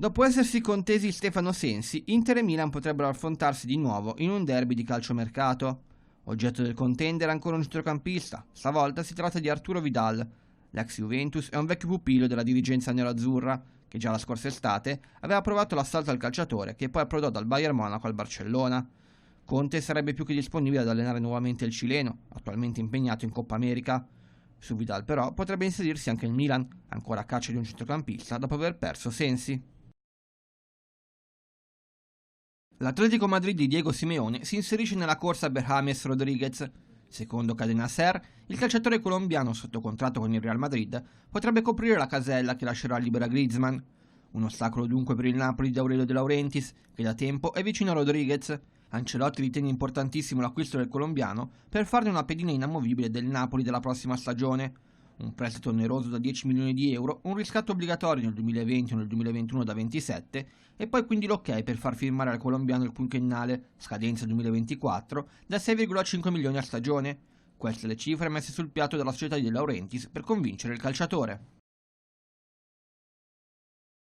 Dopo essersi contesi Stefano Sensi, Inter e Milan potrebbero affrontarsi di nuovo in un derby di calciomercato. Oggetto del contender è ancora un centrocampista, stavolta si tratta di Arturo Vidal. L'ex Juventus è un vecchio pupillo della dirigenza nerazzurra, che già la scorsa estate aveva provato l'assalto al calciatore che poi approdò dal Bayern Monaco al Barcellona. Conte sarebbe più che disponibile ad allenare nuovamente il cileno, attualmente impegnato in Coppa America. Su Vidal però potrebbe inserirsi anche il Milan, ancora a caccia di un centrocampista dopo aver perso Sensi. L'Atletico Madrid di Diego Simeone si inserisce nella corsa per James Rodriguez. Secondo Cadena Ser, il calciatore colombiano sotto contratto con il Real Madrid potrebbe coprire la casella che lascerà libera Griezmann. Un ostacolo dunque per il Napoli di Aurelio De Laurentiis, che da tempo è vicino a Rodriguez. Ancelotti ritiene importantissimo l'acquisto del colombiano per farne una pedina inamovibile del Napoli della prossima stagione. Un prestito oneroso da 10 milioni di euro, un riscatto obbligatorio nel 2020 o nel 2021 da 27 e poi quindi l'ok per far firmare al colombiano il quinquennale, scadenza 2024, da 6,5 milioni a stagione. Queste le cifre messe sul piatto dalla società di De Laurentiis per convincere il calciatore.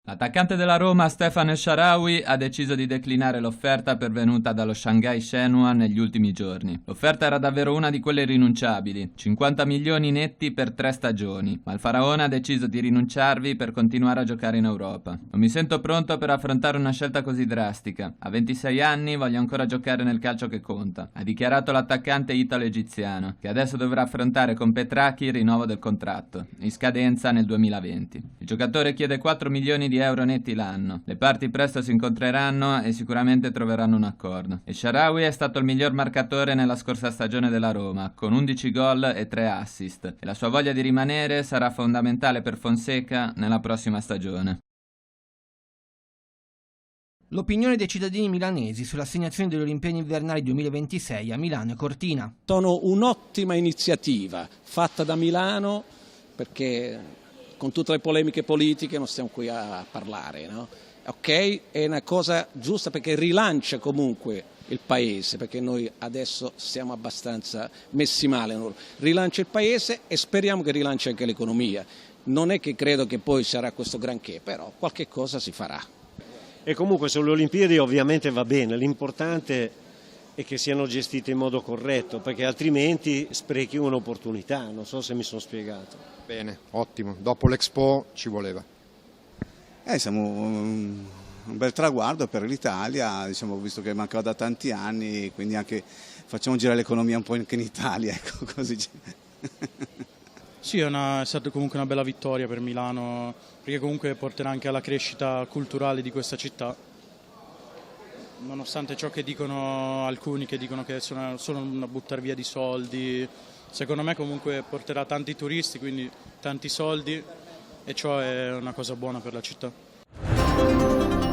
L'attaccante della Roma Stefan El Shaarawy ha deciso di declinare l'offerta pervenuta dallo Shanghai Shenhua negli ultimi giorni. L'offerta era davvero una di quelle irrinunciabili, 50 milioni netti per 3 stagioni, ma il faraone ha deciso di rinunciarvi per continuare a giocare in Europa. Non mi sento pronto per affrontare una scelta così drastica. A 26 anni voglio ancora giocare nel calcio che conta, ha dichiarato l'attaccante italo-egiziano, che adesso dovrà affrontare con Petracchi il rinnovo del contratto, in scadenza nel 2020. Il giocatore chiede 4 milioni di euro netti l'anno. Le parti presto si incontreranno e sicuramente troveranno un accordo. El Shaarawy è stato il miglior marcatore nella scorsa stagione della Roma, con 11 gol e 3 assist, e la sua voglia di rimanere sarà fondamentale per Fonseca nella prossima stagione. L'opinione dei cittadini milanesi sull'assegnazione delle Olimpiadi invernali 2026 a Milano e Cortina. Sono un'ottima iniziativa fatta da Milano, perché con tutte le polemiche politiche non stiamo qui a parlare, no? Ok, è una cosa giusta perché rilancia comunque il paese, perché noi adesso siamo abbastanza messi male, no? Rilancia il paese e speriamo che rilanci anche l'economia. Non è che credo che poi sarà questo granché, però qualche cosa si farà. E comunque sulle Olimpiadi ovviamente va bene, l'importante è che siano gestite in modo corretto, perché altrimenti sprechi un'opportunità, non so se mi sono spiegato. Bene, ottimo, dopo l'Expo ci voleva. Siamo un bel traguardo per l'Italia, diciamo, visto che mancava da tanti anni, quindi anche facciamo girare l'economia un po' anche in Italia, ecco, così. Sì, è stata comunque una bella vittoria per Milano, perché comunque porterà anche alla crescita culturale di questa città. Nonostante ciò che dicono alcuni, che dicono che sono solo una buttar via di soldi, secondo me comunque porterà tanti turisti, quindi tanti soldi, e ciò è una cosa buona per la città.